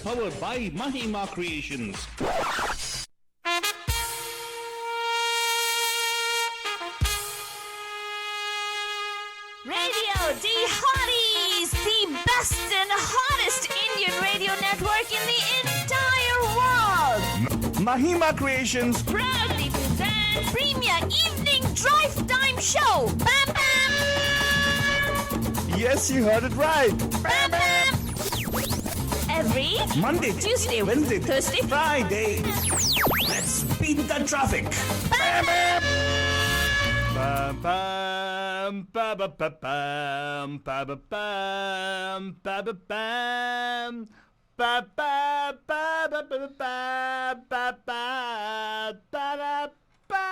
powered by Mahima Creations. Radio D Hotties, the best and hottest Indian radio network in the entire world. Mahima Creations. Proudly presents Premier Evening Drive Time Show. Bam bam. Yes, you heard it right. Bam bam. Every Monday, Tuesday, Wednesday, Thursday, Friday. Let's beat the traffic. bam bam. Bam bam ba ba ba bam ba ba bam ba ba bam ba ba ba ba ba ba ba ba ba ba.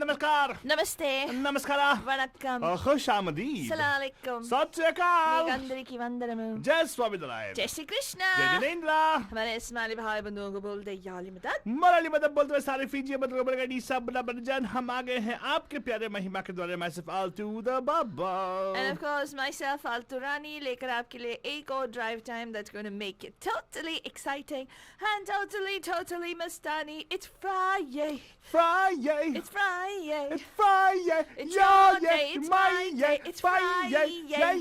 नमस्कार Namaste. नमस्कार Vanakkam. खुश आमदीद Assalamu alaikum. सत श्री अकाल Megandariki vandanamu. जय Swami Narayan Jai Shri Krishna. जय जिनेंद्र हमारे इस्माइली भाई बंधुओं को बोलते याली मदद. मराली मदद बोलते हुए सारे फीजी मतलब बड़गड़ी सब बड़ा बड़जन हम आ गए हैं आपके प्यारे महिमा के द्वारा मैसेफ आलतू द बाबा And of course, myself, Alturani, लेकर आपके लिए एक और drive time that's going to make it totally exciting and totally mastani. It's Friday. Friday It's Friday. it's Friday It's yeah your day, it's my day, it's Friday. yeah.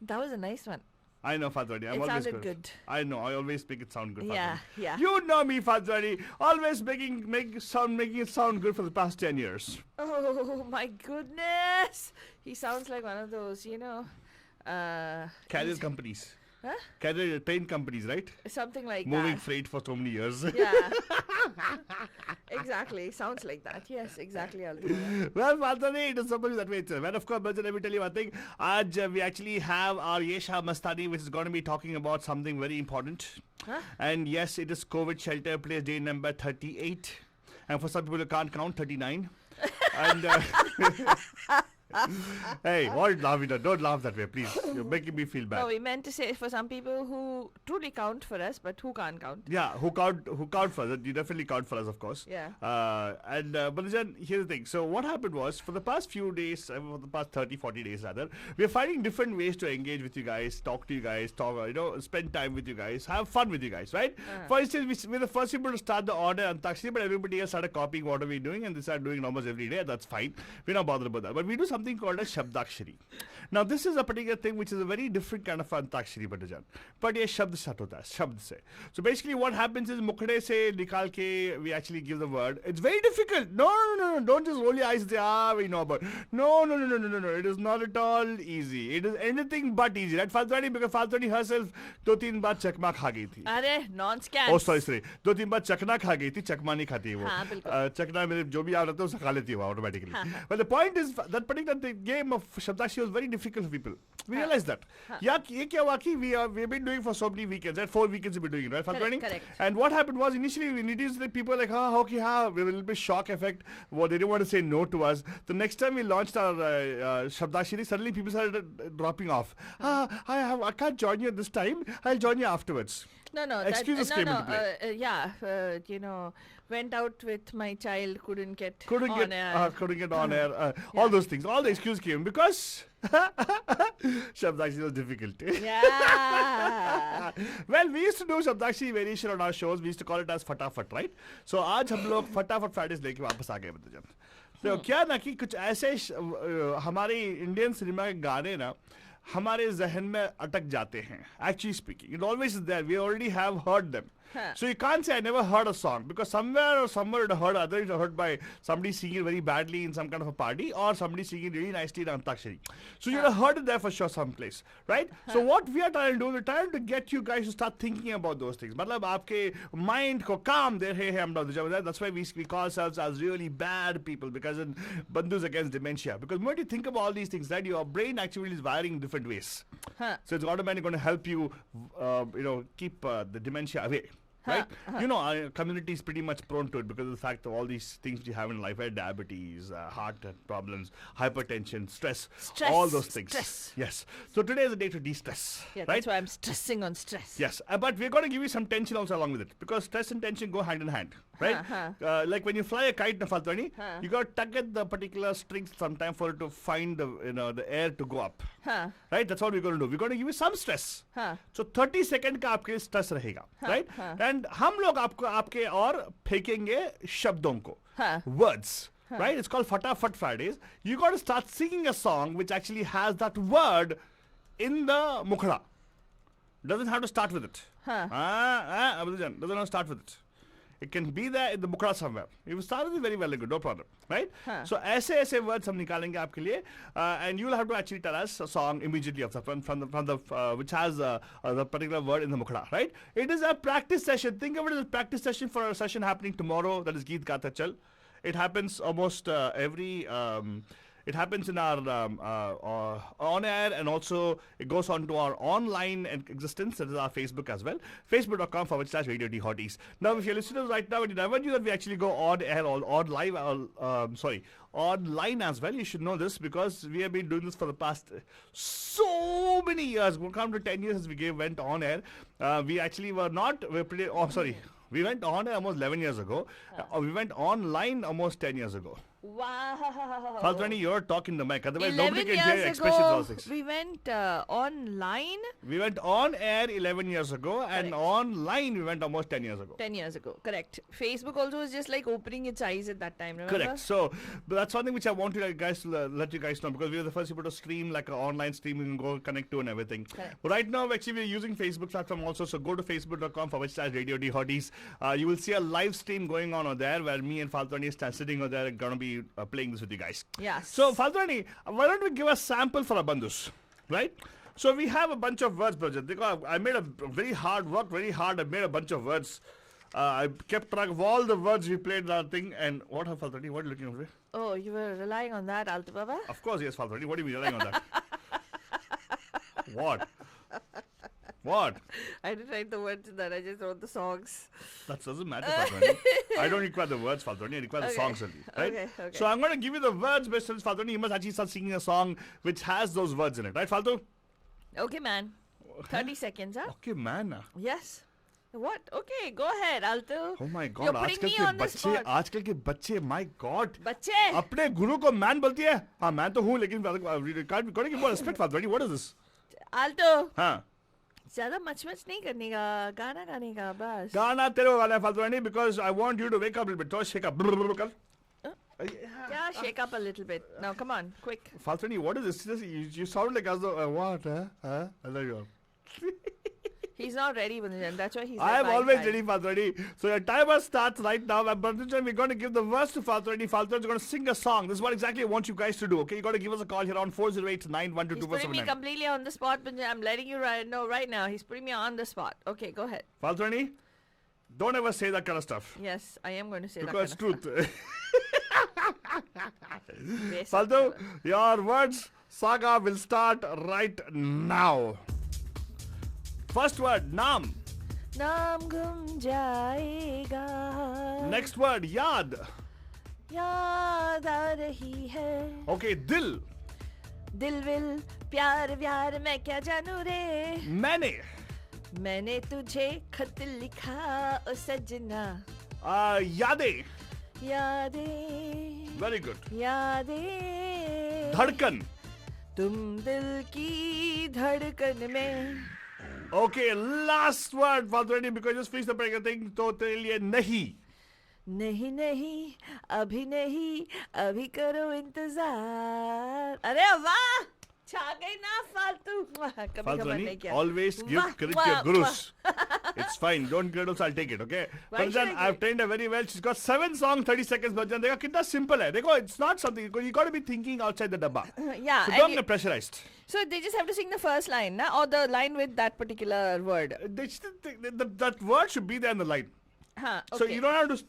That was a nice one. I know Fadwani, I'm It always sounded good. I know, I always make it sound good. Yeah, Fadwani. yeah. You know me, Fadwani, always making it sound good for the past 10 years. Oh my goodness. He sounds like one of those, Carrier companies. Huh? Carrier train companies, right? Something like Moving that. freight for so many years. Yeah. Exactly. Sounds like that. Yes, exactly. Alturani. Well, Mastani, it is supposed that way. Well, of course, but let me tell you one thing. We actually have our Yesha Mastani, which is going to be talking about something very important. Huh? And yes, it is COVID shelter place day number 38. And for some people who can't count, 39. And hey, what laughing at? Don't laugh that way, please. You're making me feel bad. No, we meant to say for some people who truly count for us, but who can't count. Yeah, who count for us? You definitely count for us, of course. Yeah. But then here's the thing. So what happened was, for the past few days, for the past 30, 40 days rather, we're finding different ways to engage with you guys, talk to you guys, spend time with you guys, have fun with you guys, right? For instance, we're the first people to start the order and Antakshari, but everybody else started copying what are we doing, and they started doing almost every day. That's fine. We're not bothered about that. But we do something called a Shabdakshari. Now, this is a particular thing which is a very different kind of Antakshari, Batajan. But ये शब्द start होता है, शब्द से. So basically what happens is मुखड़े से निकाल के we actually give the word. It's very difficult. No. Don't just roll your eyes and say, we know about it. No. It is not at all easy. It is anything but easy. Right? Faltwani, because Faltwani herself 2-3 बार चकमा खा गई थी. अरे non-scam. Oh, sorry. 2-3 बार चकना खा गई थी, चकमा नहीं खाती है वो. हाँ, बिल्कुल. चकना में जो भी आ रहा था उसे खा लेती है वो automatically. But the point is that particular game of Shabdakshari was very difficult for people. We realized that. Yeah, ये क्या हुआ कि we've been doing for so many weekends, right? 4 weekends we've been doing it, right? Correct. And what happened was initially we noticed that people were like, we have a little bit shock effect. Well, they didn't want to say no to us. The next time we launched our Shabdakshari, suddenly people started dropping off. I can't join you this time. I'll join you afterwards. No. Excuses came into play. Went out with my child, couldn't get Couldn't on air. get on air. All those things. All the excuses came because Shabdakshari was difficult. Yeah. Well, we used to do Shabdakshari variation on our shows. We used to call it as Fatafat, right? So आज हम लोग Fatafat Fridays लेके वापस आ गए बच्चों. तो क्या ना कि कुछ ऐसे हमारे इंडियन सिनेमा के गाने ना हमारे जहन में अटक जाते हैं. Actually speaking, it always is there. We already have heard them. So you can't say I never heard a song because somewhere you'd heard, either it's heard by somebody singing very badly in some kind of a party or somebody singing really nicely in Antakshari. So you'd have heard it there for sure someplace, right? So what we are trying to do, we're trying to get you guys to start thinking about those things. मतलब आपके mind को calm there. Hey, I'm not the job. That's why we call ourselves as really bad people because in Bandhus Against Dementia. Because when you think about all these things, that your brain actually is wiring in different ways. So it's automatically going to help you, keep the dementia away. Right? Our community is pretty much prone to it because of the fact of all these things we have in life, right? Diabetes, heart problems, hypertension, stress, all those things. Stress. Yes. So today is a day to de-stress. Yeah, right? that's why I'm stressing on stress. Yes. But we're going to give you some tension also along with it because stress and tension go hand in hand. right? Like when you fly a kite, Faltwani, you got to tug at the particular strings sometime for it to find the air to go up. Right? That's what we're going to do. We're going to give you some stress. So 30 second का आपके लिए stress रहेगा, right? And हम लोग आपके और फेंकेंगे शब्दों को, words. Right? It's called Fatafat Fridays. You got to start singing a song which actually has that word in the mukhra. Doesn't have to start with it. Doesn't have to start with it. It can be there in the mukhra somewhere. You start with it very well and good, no problem. Right? So ऐसे words हम निकालेंगे आपके लिए, and you'll have to actually tell us a song immediately of from the which has the particular word in the mukhra. Right? It is a practice session. Think of it as a practice session for a session happening tomorrow. That is Geet Gata Chal. It happens almost every. It happens in our on air, and also it goes on to our online existence. That is our Facebook as well. Facebook.com/Radio D Hotties. Now, if you're listening right now and you never knew that we actually go on air or on live, online as well, you should know this because we have been doing this for the past so many years. We'll come to 10 years since we went on air. We actually were not. We went on air almost 11 years ago. We went online almost 10 years ago. Wow. Faltwani, you're talking the mic. Otherwise, 11 nobody can years hear expressions ago, also. we went online. We went on air 11 years ago, and Correct. online we went almost 10 years ago. 10 years ago, correct. Facebook also was just like opening its eyes at that time, remember? Correct. So that's something which I want you guys to let you guys know, because we were the first people to stream like an online stream you can go connect to and everything. Correct. Right now, actually, we're using Facebook platform also. So go to facebook.com/Radio D Hotties. You will see a live stream going on over there where me and Faltwani are sitting over there and going to be playing this with you guys. Yes. So Faltwani, why don't we give a sample for our bandus, right? So we have a bunch of words, Brajat. I made worked very hard. I made a bunch of words. I kept track of all the words we played in our thing. And what, Faltwani? What are you looking over? Oh, you were relying on that, Alto Baba? Of course, yes, Faltwani. What do you mean relying on that? What? What? I didn't write the words in that, I just wrote the songs. That doesn't matter, Faltwani. I don't require the words, Faltwani. I require the songs only, right? Okay. So I'm going to give you the words, Mr. Faltwani. You must actually start singing a song which has those words in it, right, Faltu? Okay, man. 30 seconds, huh? Okay, man. Yes. What? Okay, go ahead, Alto. Oh my God! You're putting me on the spot. आजकल के बच्चे, my God! बच्चे! अपने गुरु को man बोलती है? हाँ, man तो हूँ, लेकिन can't give more respect, Faltwani. What is this? Alto! हाँ. ज़्यादा मच नहीं करने का, गाना गाने का बस. गाना तेरे को गाना है, Faltwani, because I want you to wake up a little bit. So shake up. कर. Yeah, shake up a little bit. Now, come on, quick. Faltwani, what is this? You sound like as though what? I love you. He's not ready, Bandujan. That's why he's like, I am bye, always bye. ready, Faltwani. So your timer starts right now. And Bandujan, we're going to give the verse to Faltwani. Faltwani is going to sing a song. This is what exactly I want you guys to do. Okay, you got to give us a call here on 408-912-2479. He's putting me completely on the spot, Bandujan. I'm letting you know right now. He's putting me on the spot. Okay, go ahead. Faltwani, don't ever say that kind of stuff. Yes, I am going to say Because that kind it's truth. Basic Faltu, color. your words saga will start right now. First word, naam. नाम गुम जाएगा. Next word, yaad. याद आ रही है. Okay, dil. दिल will प्यार व्यार मैं क्या जानू रे. मैंने तुझे खत लिखा ओ सजना. Yadein. यादें. Very good. यादें. Dhadkan. तुम दिल की धड़कन में. Okay, last word, Faltwani, because just finish the break thing. तो तेरे लिए नहीं. नहीं नहीं अभी करो इंतजार. अरे वाह छा गई ना फालतू. कभी खबर नहीं Faltwani, किया. always give वाह, credit वाह, to your gurus. वाह. It's fine. Don't credit also, I'll take it, okay? Why should Banjan, I I've take- trained her very well. She's got 7 songs, 30 seconds. Banjan, देखो कितना simple है. देखो, it's not something. You got to be thinking outside the dabba. Yeah, So and don't you- get pressurized. So they just have to sing the first line, na? Or the line with that particular word. That word should be there in the line. Huh, okay. So you don't have to.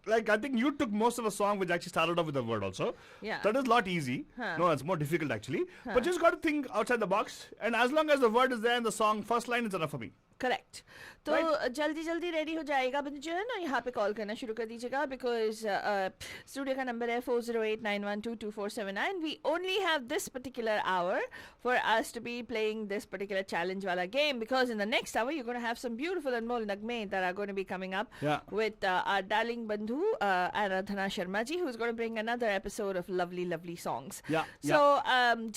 Like, I think you took most of the song which actually started off with the word also. Yeah. That is not easy. Huh. No, it's more difficult actually. But just got to think outside the box. And as long as the word is there in the song, first line is enough for me. Correct. तो जल्दी जल्दी ready हो जाएगा बंधुजन और यहाँ पे call करना शुरू कर दीजिएगा बिकॉज स्टूडियो का नंबर है 4089122479. We only have this particular hour for us to be playing this particular challenge वाला game because in the next hour you gonna have some beautiful अनमोल नगमे that are gonna be coming up with our darling bandhu Aradhana Sharma ji who's going to bring another episode of lovely songs. So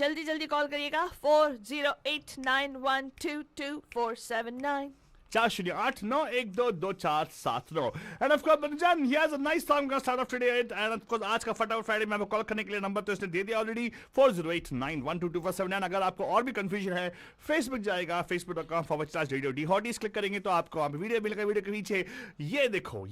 jaldi jaldi call kariyega 4089122479. 4089122479. And of course, Banjan, he has a nice song going to start off today. And of course, आज का फटाफट Friday में आपको call करने के लिए number तो इसने दे दिया ऑलरेडी 4089122479. अगर आपको और भी कंफ्यूजन है, फेसबुक जाएगा facebook.com/radio D-Hotties क्लिक करेंगे तो आपको आप वीडियो मिलेगा. वीडियो के पीछे ये देखो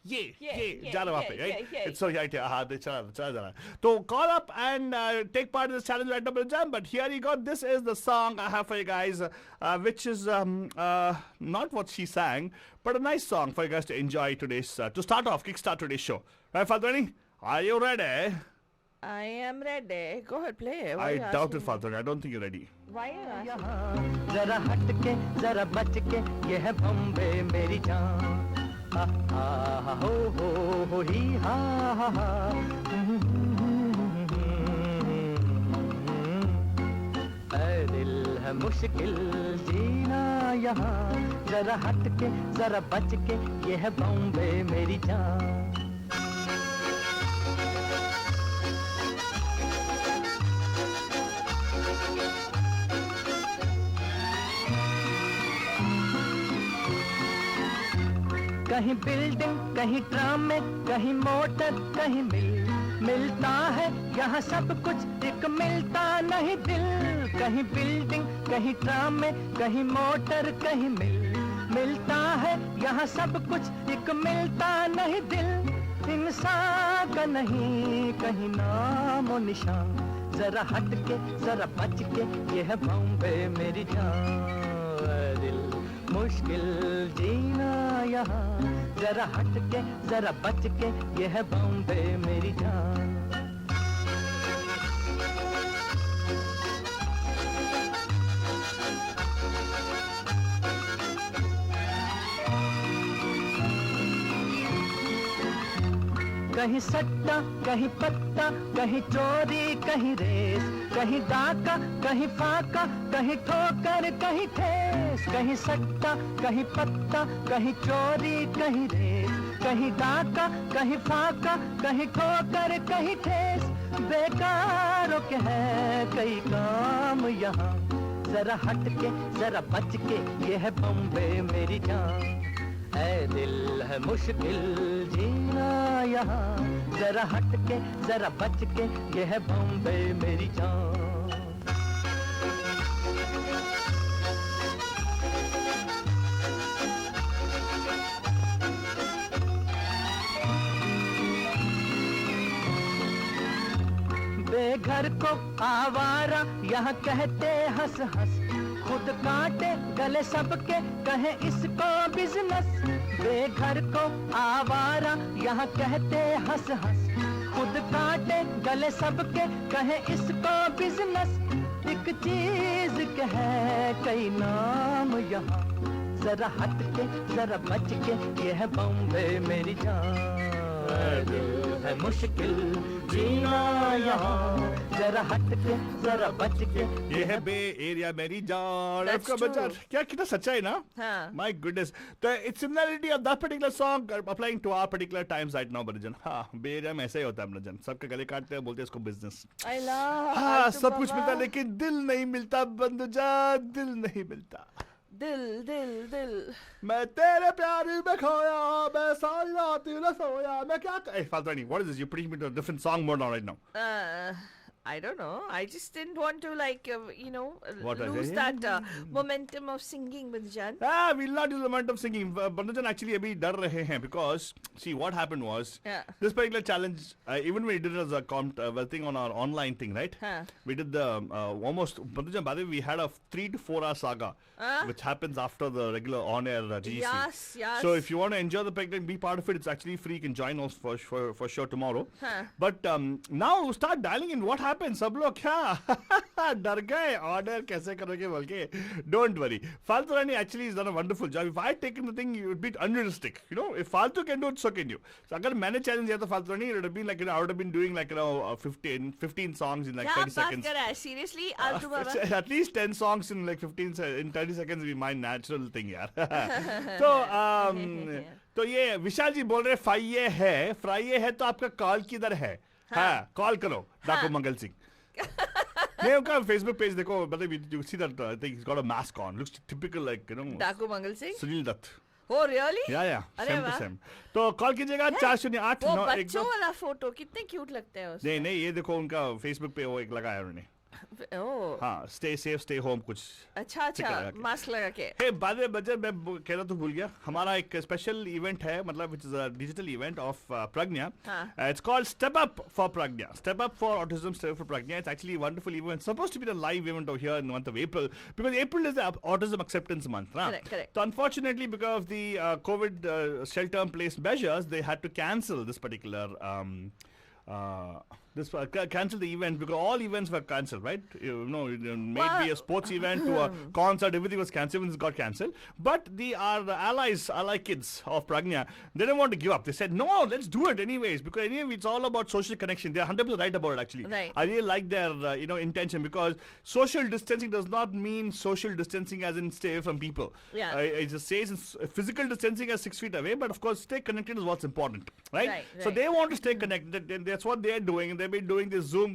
जा रहा वहाँ पे, right? It's so right. हाँ, चला जा रहा. तो call up and take part in this challenge right now, Banjan. But here you go. This is the song I have for you guys, which is not what she sang, but a nice song for you guys to enjoy today's to start off, kickstart today's show. Right, Faltwani? Are you ready? I am ready. Go ahead, play. I doubt it, Faltwani. I don't think you're ready. Why are you asking? जरा हट के जरा बच के ये है बम्बे मेरी जान. हा हा हो ही हा हा. ऐ दिल है मुश्किल जीना यहाँ. जरा हट के जरा बच के ये है बम्बे मेरी जान. कहीं बिल्डिंग कहीं ट्राम में कहीं मोटर कहीं मिलता है यहाँ सब कुछ एक मिलता नहीं दिल. कहीं बिल्डिंग कहीं ट्राम में कहीं मोटर कहीं मिलता है यहाँ सब कुछ एक मिलता नहीं दिल. इंसान का नहीं कहीं नाम और निशान. जरा हट के जरा बच के ये है बॉम्बे मेरी जान. दिल मुश्किल जीना यहाँ. जरा हट के जरा बच के ये है बॉम्बे मेरी जान. कहीं सट्टा कहीं पत्ता कहीं चोरी कहीं रेस. कहीं डाका कहीं फाका कहीं ठोकर कहीं ठेस. कहीं सट्टा कहीं पत्ता कहीं चोरी कहीं रेस. कहीं डाका कहीं फाका कहीं ठोकर कहीं ठेस. बेकारों के है कई काम यहाँ. जरा हट के जरा बच के ये है बॉम्बे मेरी जान. ऐ दिल है मुश्किल जीना यहाँ. जरा हट के जरा बच के ये है बॉम्बे मेरी जान. बेघर को आवारा यहाँ कहते हंस हंस. खुद काटे गले सबके कहे इसको बिजनेस. बेघर को आवारा यहाँ कहते हंस हंस. खुद काटे गले सबके कहे इसको बिजनेस. एक चीज के है कई नाम यहाँ. जरा हट के जरा बच के ये है बॉम्बे मेरी जान. दिल है मुश्किल जीना यहाँ. जरा हट के जरा बच के ये है बे एरिया मेरी जान. आपका बच्चा क्या कितना सच्चा है ना. My goodness. तो it's similarity of that particular song applying to our particular times right now बंधुजन. हाँ, बे एरिया में ऐसा ही होता है बंधुजन. सबके गले काटते हैं, बोलते हैं इसको बिजनेस. हाँ, सब कुछ मिलता है लेकिन दिल नहीं मिलता बंधुजन. दिल नहीं मिलता. दिल मैं तेरे प्यार में खोया, मैं सारी रात न सोया. मैं क्या Faltwani, what is this? You're putting me to a different song mode now right now. I don't know. I just didn't want to lose that momentum of singing, Bandhujan. We'll not use the momentum of singing. Bandhujan actually abhi dar rahe hain because see what happened was this particular challenge, even we did it as a thing on our online thing, right? We did the almost Bandhujan, by the way, we had a 3 to 4 hour saga which happens after the regular on-air GC. Yes. So if you want to enjoy the pregnant, be part of it. It's actually free. You can join us for sure tomorrow. But now start dialing in what happened. Happened? सब लोग क्या डर गए order कैसे करोगे बोल के? Don't worry, Faltu Rani actually is done a wonderful job. If I taken the thing it would be unrealistic, you know. If Faltu can do it, so can you. So अगर मैंने चैलेंज दिया तो Faltu Rani, it would been like, I would have been doing like 15 songs in like क्या 30 बात seconds. कर रहा है seriously आलतू Baba? At least 10 songs in like 30 seconds will be my natural thing यार. तो ये विशाल जी बोल रहे फ्राइये है तो आपका कॉल किधर है? हाँ, कॉल करो डाकू मंगल सिंह. नहीं, उनका फेसबुक पेज देखो, मतलब you see that I think he's got a mask on, looks typical like, you know, डाकू मंगल सिंह. सुनील दत्त. Oh really? या अरे सेम टू वाह. सेम. तो कॉल कीजिएगा 408 वो 9 बच्चों वाला फोटो कितने क्यूट लगते हैं उसमें. नहीं, ये देखो उनका फेसबुक पे वो एक लगाया उन्होंने. ओह हाँ, स्टे सेफ स्टे होम कुछ. अच्छा लगा के. मास्क लगा के. हे बाद में बजर मैं कहना तो भूल गया, हमारा एक स्पेशल इवेंट है, मतलब which is a digital event of Pragya. It's called step up for Pragya, step up for autism, step up for Pragya. It's actually wonderful event, supposed to be the live event over here in month of April, because April is the autism acceptance month, ना? Correct. So unfortunately, because of the COVID shelter in place measures, they had to cancel this particular cancel the event, because all events were cancelled, right? You know, maybe a sports event to a concert, everything was cancelled. Everything got cancelled. But our ally kids of Pragnya, they didn't want to give up. They said, no, let's do it anyways, because anyway, it's all about social connection. They're 100% right about it, actually. Right. I really like their intention, because social distancing does not mean social distancing as in stay away from people. Yeah. It just says physical distancing as 6 feet away, but of course, stay connected is what's important, right? Right. So they want to stay connected. That's what they're doing. They've been doing this Zoom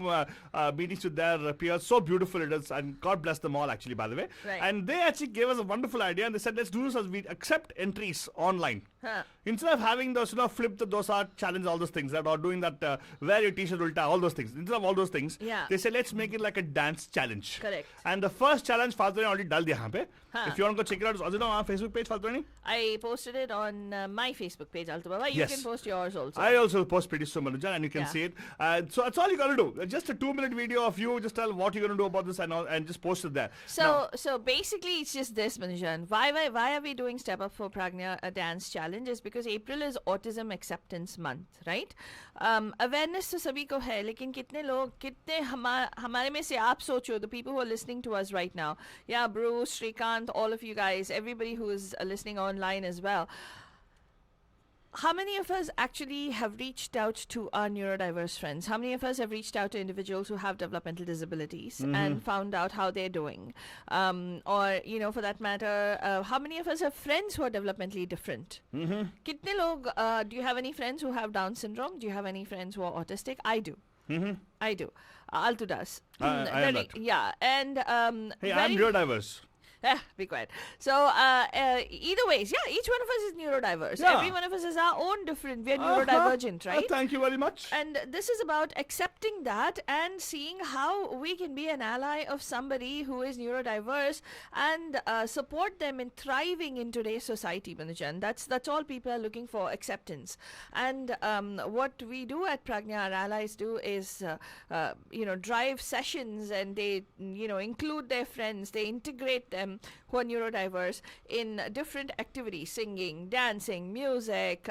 meetings with their peers. So beautiful it is, and God bless them all, actually, by the way. Right. And they actually gave us a wonderful idea, and they said, let's do this as we accept entries online. Huh. Instead of having those, flip the dosa challenge, all those things, that, or doing that, wear your t-shirt ulta, all those things. Instead of all those things, Yeah. they said, let's make it like a dance challenge. Correct. And the first challenge, Faltu ne already dal diya yahan pe. Huh. If you want to go check it out, it's also on our Facebook page, Faltu ne. I posted it on my Facebook page, Altu Baba. You Yes. can post yours also. I also post pretty soon, Manujan, and you can Yeah. see it. So that's all you got to do. Just a 2-minute video of you. Just tell what you're going to do about this and all, and just post it there. So basically, it's just this, Manujan. Why are we doing Step Up for Pragnya, a dance challenge? Is because April is Autism Acceptance Month, right? Awareness तो सभी को है, लेकिन कितने लोग, कितने हमारे में से आप सोचो, the people who are listening to us right now, yeah, Bruce, Shrikant, all of you guys, everybody who is listening online as well. How many of us actually have reached out to our neurodiverse friends? How many of us have reached out to individuals who have developmental disabilities and found out how they're doing? Or, for that matter, how many of us have friends who are developmentally different? Kitne log, do you have any friends who have Down syndrome? Do you have any friends who are autistic? I do. I do. Altu does. I am that. Yeah. And Hey, I'm neurodiverse. Be quiet. So, either ways, yeah, each one of us is neurodiverse. Yeah. Every one of us is our own different. We are neurodivergent, right? Thank you very much. And this is about accepting that and seeing how we can be an ally of somebody who is neurodiverse and support them in thriving in today's society, Manujan. That's all people are looking for, acceptance. And what we do at Pragnya, our allies do, is drive sessions, and they include their friends. They integrate them who are neurodiverse in different activities: singing, dancing, music,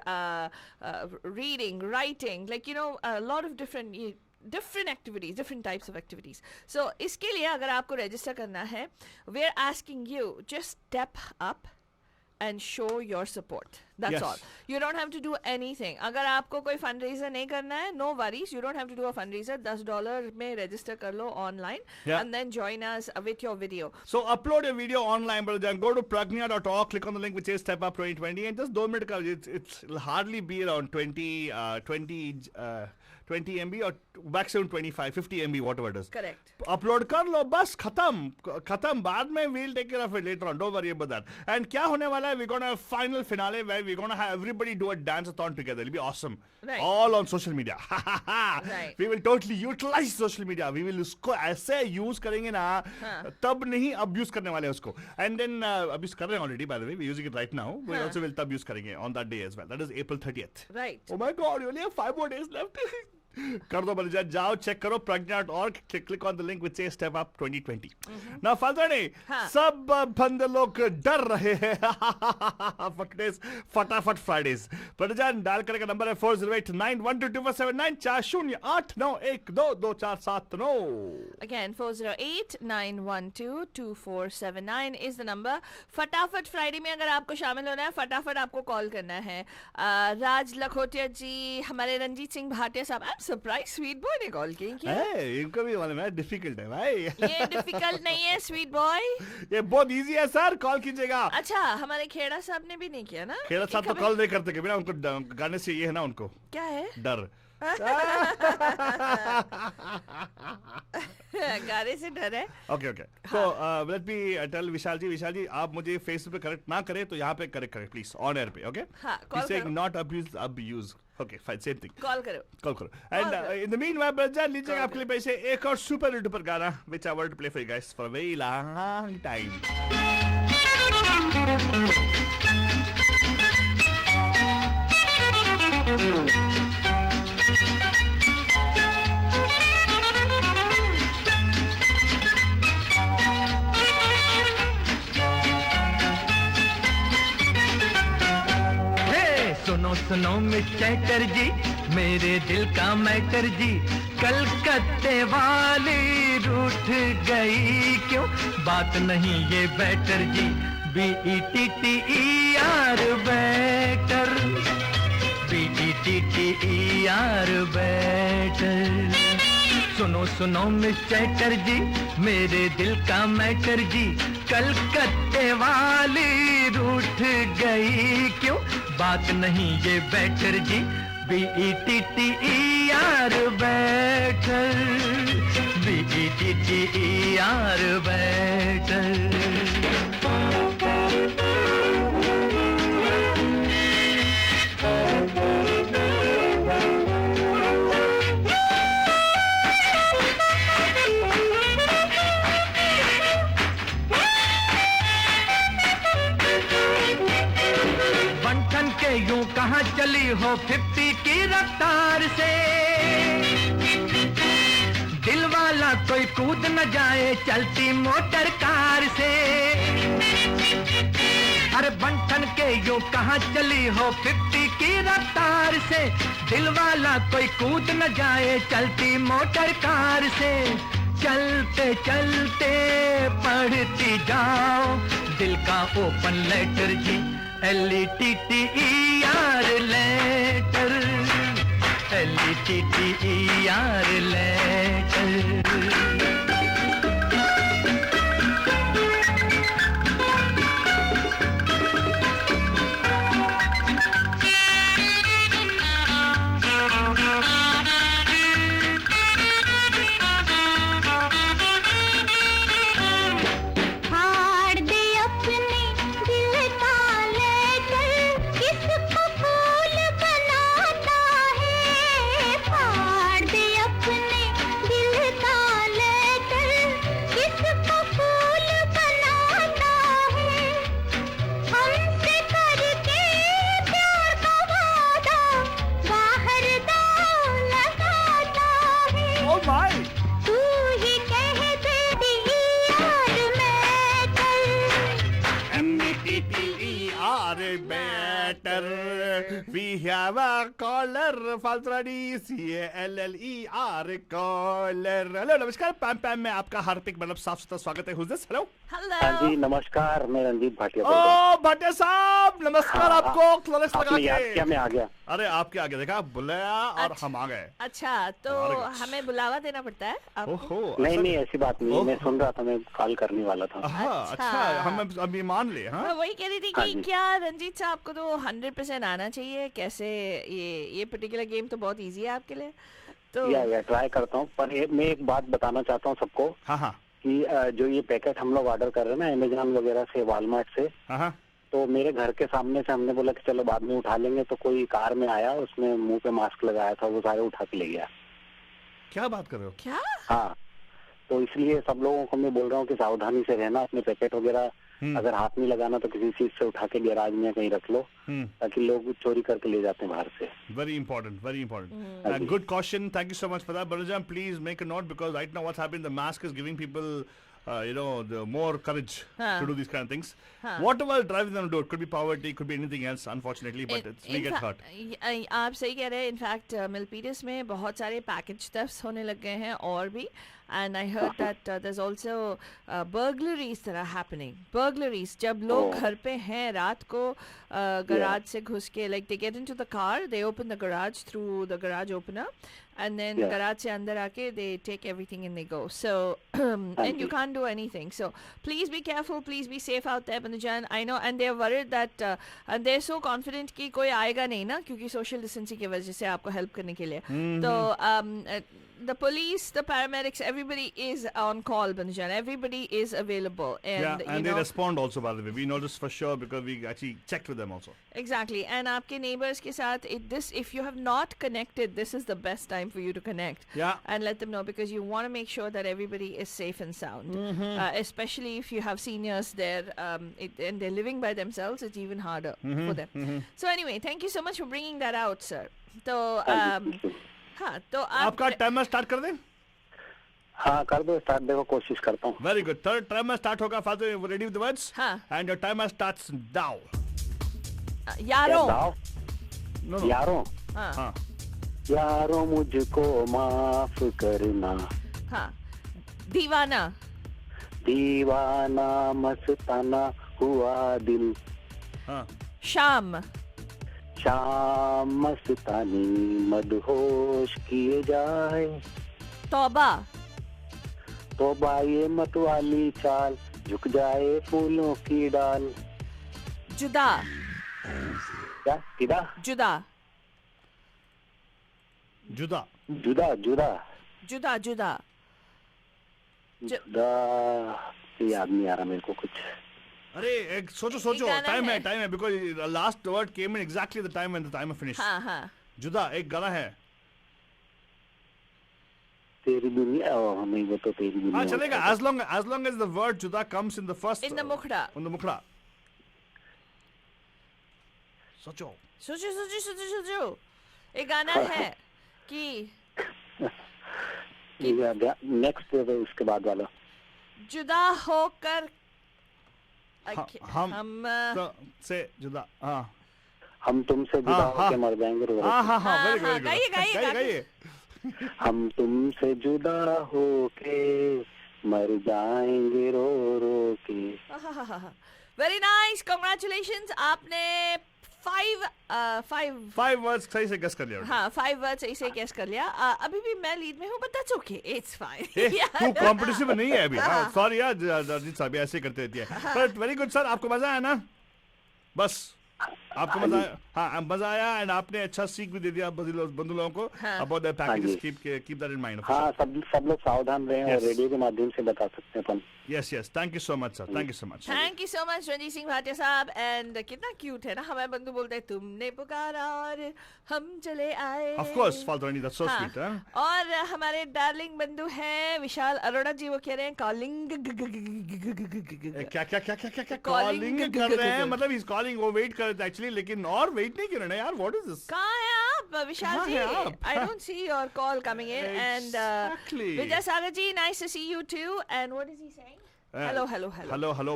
reading, writing, a lot of different activities, different types of activities. So iske liye agar aapko register karna hai, we're asking you, just step up and show your support. That's Yes. all. You don't have to do anything. अगर आपको कोई fundraiser नहीं करना है, no worries. You don't have to do a fundraiser. $10 में register कर लो online, Yeah. and then join us with your video. So upload your video online, brother. Go to pragnya.org, click on the link which says Step Up 2020, and just 2 minutes. It'll hardly be around 20 MB or maximum 25, 50 MB, whatever it is. Correct. Upload कर लो, बस खत्म. बाद में we'll take care of it later on. Don't worry about that. And क्या होने वाला है? We're gonna have final finale where we're gonna have everybody do a dance-a-thon together. It'll be awesome. Right. All on social media. Right. We will totally utilize social media. We will उसको ऐसे use करेंगे ना, तब नहीं abuse करने वाले उसको. And then abuse कर रहे हैं already, by the way. We're using it right now. We also will तब use करेंगे on that day as well. That is April 30th. Right. Oh my God, you only have 5 more days left. कर दो बलिजा, जाओ check करो pragna.org, click on the link which says Step Up 2020. Now फाल्तरानी, हाँ. सब बंदे लोग डर रहे हैं फटाफट फ्राइडेज। बलिजा डायल करने का नंबर है 4089122479 4089122479। Again, 408-912-2479 is the number. फटाफट फ्राइडे में अगर आपको शामिल होना है, फटाफट आपको कॉल करना है। राज लखोटिया जी, हमारे रंजीत सिंह भाटिया साहब, I am surprise sweet boy ने कॉल की क्या? इनको भी मालूम है डिफिकल्ट है भाई। ये डिफिकल्ट नहीं है स्वीट बॉय, ये बहुत इजी है सर, कॉल कीजिएगा। अच्छा हमारे खेड़ा साहब ने भी नहीं किया ना? खेड़ा साहब तो कॉल नहीं करते कभी ना, उनको गाने से ये है ना, उनको क्या है डर। गाने से डर है। ओके तो लेट मी टेल विशाल जी आप मुझे फेसबुक पे करेक्ट ना करें तो यहाँ पे करेक्ट करें प्लीज, ऑन एयर पे। ओके हाँ, कॉल करो। Not abuse. Okay fine, same thing, call करो। And in the meanwhile brother, लीजिएगा आपके लिए पैसे एक और सुपर डुपर गाना which I want to play for you guys for a very long time. सुनो मिस्टर जी, मेरे दिल का मैटर जी, कलकत्ते वाली रूठ गई क्यों, बात नहीं ये बेटर जी, BETTER बेटर, BETTER बेटर। सुनो मिस्टर जी, मेरे दिल का मैटर जी, कलकत्ते वाली रूठ गई क्यों, बात नहीं ये बेटर जी, BETTER बेटर, BETTER बेटर। यूं कहाँ चली हो 50 की रफ्तार से, दिल वाला कोई कूद न जाए चलती मोटर कार से। अरे बंठन के यूं कहाँ चली हो 50 की रफ्तार से, दिल वाला कोई कूद न जाए चलती मोटर कार से। चलते चलते पढ़ती जाओ दिल का ओपन लेटर जी, LETTER letter, LETTER letter. We have a caller, फाल्तरानी CALLER caller। हेलो नमस्कार, पैम पैम में आपका हार्दिक मतलब साफ सुथरा स्वागत है। Who's this? हेलो। हाँ जी नमस्कार, मैं रंजीत भाटिया बोल रहा हूँ। ओ भाटिया साहब नमस्कार। हाँ, आपको क्लोरेक्स लगा आपने याद के किया, मैं आ गया। अरे आपके आगे देखा, बुलाया और हम आ गए। अच्छा तो हमें बुलावा देना पड़ता है आपको? ओहो, नहीं ऐसी बात नहीं, मैं सुन रहा था, मैं कॉल करने वाला था। अच्छा हम अभी मान ले। हाँ मैं वही कह रही थी हाँ कि जी। क्या रंजीत साहब को तो 100% आना चाहिए। कैसे ये पर्टिकुलर गेम तो बहुत इजी है आपके लिए, तो या ट्राई करता हूँ, पर मैं एक बात बताना चाहता हूँ सबको हाँ कि जो ये पैकेट हम लोग ऑर्डर कर रहे हैं ना अमेजॉन वगैरह से, वॉलमार्ट से, हाँ तो मेरे घर के सामने से हमने बोला कि चलो बाद में उठा लेंगे, तो कोई कार में आया, उसने मुंह पे मास्क लगाया था, वो सारे उठा के ले गया। क्या बात कर रहे हो? क्या? हाँ, तो इसलिए सब लोगों को मैं बोल रहा हूँ कि सावधानी से रहना, अपने पैकेट वगैरह अगर हाथ नहीं लगाना तो किसी चीज से उठा के गैराज में कहीं रख लो, ताकि लोग चोरी करके ले जाते हैं बाहर से. Very important, very important. Good caution. Thank you so much for that. Balajan, please make a note, because right now what's happening, the mask is giving people, the more courage to do these kind of things. Whatever drives them to do, it could be poverty, could be anything else, unfortunately, but we get hurt. आप सही कह रहे हैं. In fact मिलपीडिस में बहुत सारे package thefts होने लग गए हैं और भी. And I heard that there's also burglaries that are happening. Burglaries, जब लोग घर पे हैं रात को गराज से घुस के, like they get into the car, they open the garage through the garage opener, and then garage से अंदर आके they take everything and they go. So and you can't do anything. So please be careful, please be safe out there, Bandujan. I know, and they're worried that and they're so confident कि कोई आएगा नहीं ना, क्योंकि social distancing की वजह से आपको help करने के लिए. तो the police, the paramedics, everybody is on call, Bandujan. Everybody is available, and and they respond also, by the way. We know this for sure because we actually checked with them also. Exactly. And आपके neighbors के साथ if you have not connected, this is the best time for you to connect. Yeah. And let them know, because you want to make sure that everybody is safe and sound. Especially if you have seniors there and they're living by themselves, it's even harder for them. So anyway, thank you so much for bringing that out, sir. So हाँ, तो आपका timer start कर दें? हाँ, कर दो start. देखो, कोशिश करता हूँ. Very good. Third timer start होगा. Father, ready with the words? हाँ. And your timer starts now. यारों. No. यारों. हाँ. यारों मुझको माफ करना. हाँ. दीवाना. दीवाना मस्ताना हुआ दिल. हाँ. शाम. शाम मस्तानी मदहोश किए जाए. तौबा. तौबा ये मतवाली चाल, झुक जाए फूलों की डाल. जुदा. क्या? किदा? जुदा. जुदा. जुदा. जुदा. जुदा. जुदा. जुदा. याद नहीं आ रहा मेरे को कुछ. अरे एक सोचो टाइम है because last word came in exactly the time when the timer finished. हाँ. जुदा एक गाना है. तेरी दुनिया. नहीं, वो तो तेरी दुनिया. हाँ, चलेगा, as long as the word जुदा comes in the first. In the मुखड़ा. In the मुखड़ा. सोचो. एक गाना है कि नेक्स्ट उसके बाद वाला. जुदा होकर हम से जुदा. हाँ. हम तुमसे जुदा होके मर जाएंगे. हाँ. Very good. गाइए. हम तुमसे जुदा होके मर जाएंगे रो रो के. Very nice. कांग्रेचुलेशंस. आपने 5 वर्ड्स सही से गेस कर लिया. हाँ, 5 वर्ड्स सही से गेस कर लिया. अभी भी मैं लीड में हूँ, but that's okay, it's fine. तू कॉम्पिटिशन में नहीं है अभी. सॉरी यार, रजीत साहब ऐसे करते रहती है. बट वेरी गुड सर, आपको मजा आया ना? बस आपको मजा आया? हाँ, मजा आया. एंड आपने अच्छा सीख भी दे दिया बंधु लोगों को about the packages. Keep that in mind. हाँ, सब लोग सावधान रहें और रेडियो के माध्यम से बता सकते हैं अपन. Yes. Thank you so much sir. Thank you so much Ranjeet Singh Bhatia साहब. एंड कितना क्यूट है ना, हमारे बंधु बोलते हैं तुमने पुकारा और हम चले आए. Of course, Faltoni, that's so sweet. और हमारे डार्लिंग बंधु हैं विशाल अरोड़ा जी. वो कह रहे हैं कॉलिंग. क्या कॉलिंग कर रहे हैं? मतलब ही इज कॉलिंग. वो वेट कर रहे थे एक्चुअली, लेकिन और वेट नहीं कर रहे यार. What is this? कहाँ हैं आप विशाल जी? I don't see your call coming in. Exactly. And Vijay Sagar ji, nice to see you too. And what is he saying? Hello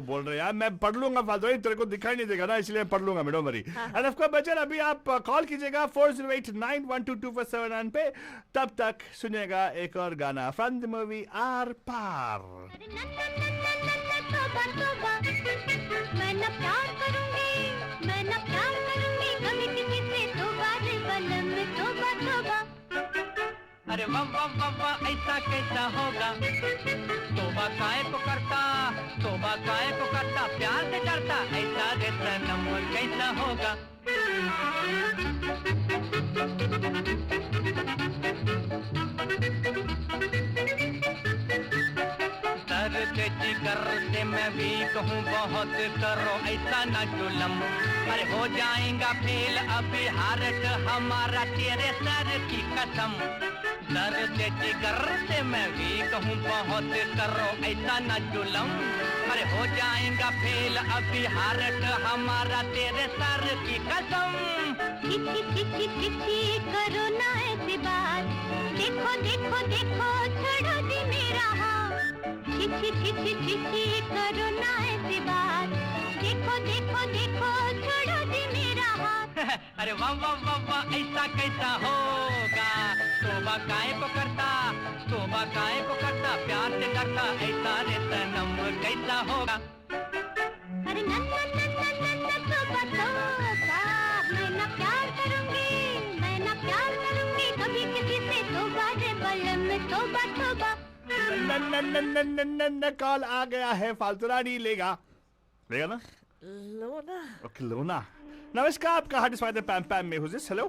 बोल रहे हैं यार. मैं पढ़ लूंगा फालतू, तेरे को दिखाई नहीं देगा ना, इसलिए मैं पढ़ लूंगा. Don't worry. End of course Bachchan, अभी आप कॉल कीजिएगा 4089122479 पे. तब तक सुनिएगा एक और गाना फ्रॉम द मूवी आर पार. अरे वाह ऐसा कैसा होगा. तोबा काहे को करता प्यार से करता. ऐसा रे सनम कैसा होगा. दर्द जिगर से मैं भी कहूँ बहुत करो ऐसा न जुलम. अरे हो जाएगा फेल अभी हार्ट हमारा तेरे सर की कसम. दर्द जिगर से मैं भी कहूँ बहुत करो ऐसा न जुलम. अरे हो जाएगा फेल अभी हारट हमारा तेरे सर की कसम। चिट्ठी चिट्ठी चिट्ठी करो ना ऐसी बात, देखो देखो देखो छोड़ो जी मेरा हाथ। चिट्ठी चिट्ठी चिट्ठी करो ना ऐसी बात, देखो देखो देखो छोड़ो जी मेरा हाथ। अरे वाह वाह वाह वाह ऐसा कैसा होगा, तोबा काहे को करता, तोबा काहे को करता, प्यार से करता ऐसा रे सनम कैसा होगा। अरे नन्ना नन्ना नन्ना तोबा तोबा, मैं ना प्यार करूंगी, मैं ना प्यार करूंगी कभी किसी से, तोबा रे बलम तोबा तोबा। न कॉल आ गया है, फालतूरा नहीं लेगा ना? लोना ओके लोना। नमस्कार, आपका हार्ट स्वागत है पैम पैम में। Who's this? हेलो।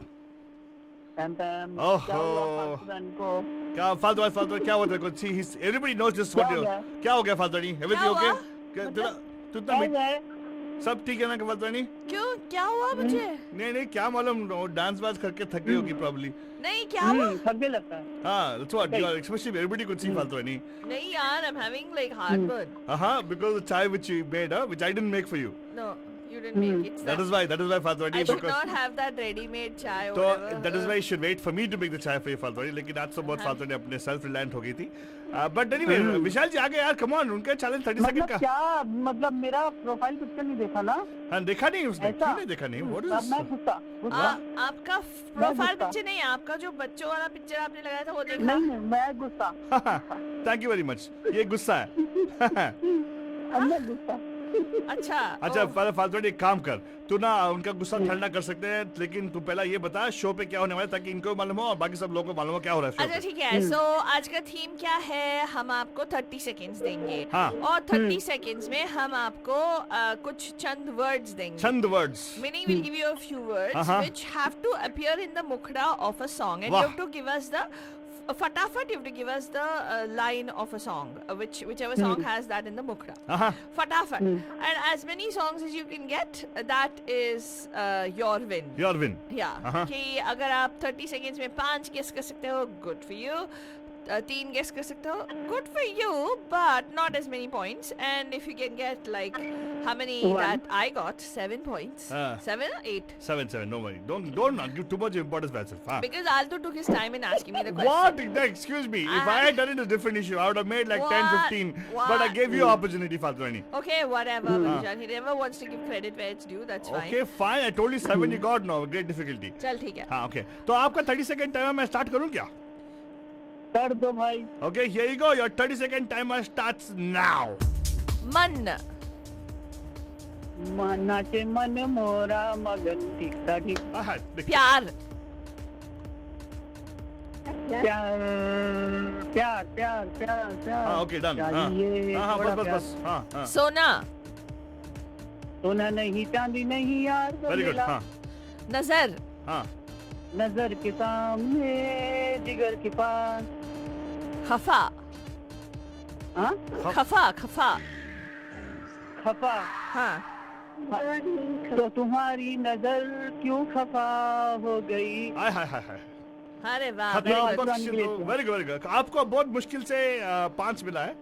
पैम पैम, ओहो। क्या हुआ फालतूदान को? क्या फालतू क्या हुआ तेरे को? See everybody knows this what you. क्या हो गया फालतूरानी? Everything okay? हुआ? तू क्या इतना हुआ है? सब ठीक है ना फालतूरानी? क्यों, क्या हुआ मुझे? नहीं क्या मालूम, डांस वांस करके थक गई होगी प्रॉब्ली। नहीं, क्या हुआ? थक भी लगता है। हाँ, that's what you are especially everybody could see फालतूरानी। नहीं यार, I'm having like heartburn. Because the chai which you made, which I didn't make for you. No, you didn't make it. That is why फालतूरानी। I should not have that ready-made chai or तो whatever. that is why you should wait for me to make the chai for you फालतूरानी। लेकिन आज तो बहुत फालतूरानी अपने self reliant हो गई थी। But anyway विशाल जी आगे यार, कम ऑन, उनका चैलेंज 30 सेकंड मतलब का। क्या, मतलब मेरा प्रोफाइल पिक्चर नहीं देखा ना? हाँ देखा नहीं उसने, ऐसा? क्यों नहीं देखा नहीं? What is अब this? मैं गुस्सा गुस्सा आपका प्रोफाइल गुस्सा। पिक्चर नहीं, आपका जो बच्चों वाला पिक्चर आपने लगाया था वो देखा? नहीं, मैं गुस्सा, थैंक यू वेरी मच। ये गुस्सा है। अब मैं गुस्सा। अच्छा अच्छा ओह, फालतूरानी एक काम कर, तू ना उनका गुस्सा ठंडा कर सकते हैं, लेकिन तू पहला ये बता शो पे क्या होने वाला है, ताकि इनको मालूम हो और बाकी सब लोगों को मालूम हो क्या हो रहा है शो अच्छा पे। ठीक है। सो आज का थीम क्या है? हम आपको 30 सेकेंड्स देंगे हाँ। और 30 सेकेंड्स में हम आपको कुछ चंद वर्ड्स देंगे। चंद words. Meaning we'll give you a few words Uh-huh. which have to appear in the mukhra of a song, and Wah. you have to give us the fatafat. You have to give us the line of a song, whichever song has that in the mukhra. हाँ Fatafat, and as many songs as you can get, that is your win. Your win. Yeah. Uh-huh. कि अगर आप 30 seconds में 5 guess कर सकते हो, good for you. 3 guess कर सकते हो, good for you, but not as many points. And if you can get like how many that I got, 7 points, 7 or 8. 7 no worry, don't give too much importance to yourself। हाँ। Because Alto took his time in asking me the question. What? Excuse me. If I had done it a different issue, I would have made like 10, 15. But I What? gave you opportunity, Fatrani. Okay, whatever, Bajan. He never wants to give credit where it's due. That's fine. Okay, fine. I told you 7 you got now. Great difficulty. चल ठीक है. हाँ, okay. तो आपका 30 second timer मैं start करूँ क्या? कर दो भाई। Okay, here you go. Your 30 second timer starts now. मन, नाचे मन मोरा मगन टिकता टिक। हाँ, देखिए। प्यार, प्यार प्यार प्यार प्यार प्यार। हाँ, okay, done. हाँ, चाहिए हाँ, थोड़ा बस, प्यार। बस. हाँ, हाँ. सोना, सोना नहीं चांदी नहीं यार तो Very good. मिला। हाँ, नजर, हाँ. नजर के सामने जिगर के पास। खफा, हाँ, खफा, खफा, खफा। हाँ. तो तुम्हारी नजर क्यों खफा हो गई? हाय, हाय, हाय, हाय. अरे वाह, खतरा very आपको good. very good, very good. आपको बहुत मुश्किल से 5 मिला है.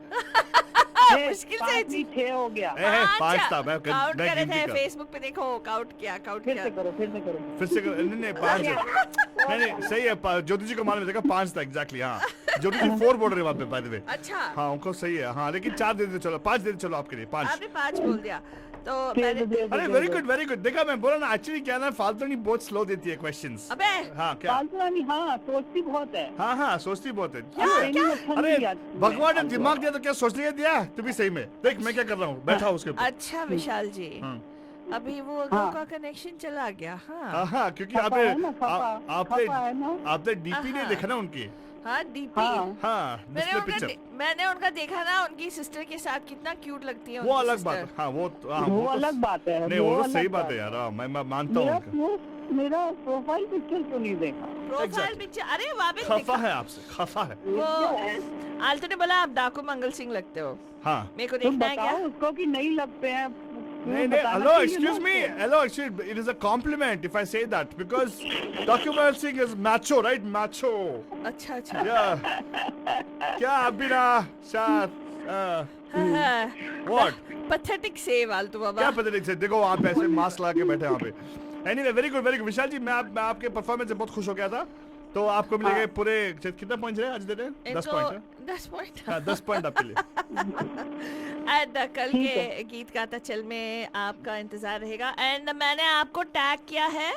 मुश्किल से 6 हो गया। ए, 5 था. मैं काउंट कर रहे गिनती थे कर. फेसबुक पे, देखो काउंट किया, काउंट फिर किया. से करो, फिर से करो। फिर से नहीं 5 है. नहीं सही है. ज्योति जी को मालूम है, देखा 5 था एग्जैक्टली. हाँ, ज्योति जी 4 बोल रहे हैं वहाँ पे बाय द वे. अच्छा, हाँ, उनको सही है. हाँ, लेकिन 4 दे दे, चलो 5 दे दे, चलो आपके लिए 5. आपने 5 बोल दिया तो मैंने. अरे वेरी गुड, वेरी गुड. देखा मैं बोला ना, एक्चुअली क्या ना, फालतू नहीं बहुत स्लो देती है क्वेश्चंस. अबे हाँ क्या? फालतू नहीं, हाँ सोचती बहुत है। हाँ हाँ, सोचती बहुत है. ट्रेनिंग अच्छा अरे नहीं आती। भगवान ने दिमाग दिया तो क्या सोचने का दिया? तू भी सही में देख मैं क्या कर रहा हूँ, बैठा हूँ उसके ऊपर. अच्छा विशाल जी, अभी वो दो हाँ। का कनेक्शन चला गया. हाँ हाँ हाँ, क्योंकि खफा आपने है ना, खफा। खफा है ना। आपने डीपी नहीं हाँ। देखा ना उनकी. हाँ, डीपी. हाँ। हाँ, डिस्प्ले पिक्चर. मैंने उनका देखा ना, उनकी सिस्टर के साथ कितना क्यूट लगती है वो उनकी अलग sister. बात है. हाँ वो वो तो- अलग बात है। नहीं वो तो अलग सही बात बात है यार. हाँ, मैं मानता हूँ मेरा उनका. मेरा प्रोफाइल पिक्चर क्यों नहीं देखा? Profile Exactly. पिक्चर. अरे वहाँ पे खफा दिखा. है आपसे, खफा है. वो आलतो ने बोला आप डाकू मंगल सिंह लगते हो. हाँ. मेरे को तुम देखना है क्या? बताओ उसको कि नहीं लगते हैं। नहीं नहीं, hello, excuse me, hello, excuse me, it is a compliment if I say that because Document Singh is macho, right? Macho. अच्छा अच्छा. Yeah. क्या अभी ना शायद What? पैथेटिक से वालतू क्या बाबा. पता नहीं से देखो आप ऐसे मास्क लगा के बैठे हैं वहाँ पे. एनीवे वेरी गुड विशाल जी, मैं आपके परफॉर्मेंस से बहुत खुश हो गया था. तो आपको मिलेंगे पूरे कितना पॉइंट्स है आज दे रहे हैं? 10 पॉइंट है. 10 पॉइंट. हाँ 10 पॉइंट आपके लिए. एंड कल के गीत गाता चल में आपका इंतजार रहेगा. एंड मैंने आपको टैग किया है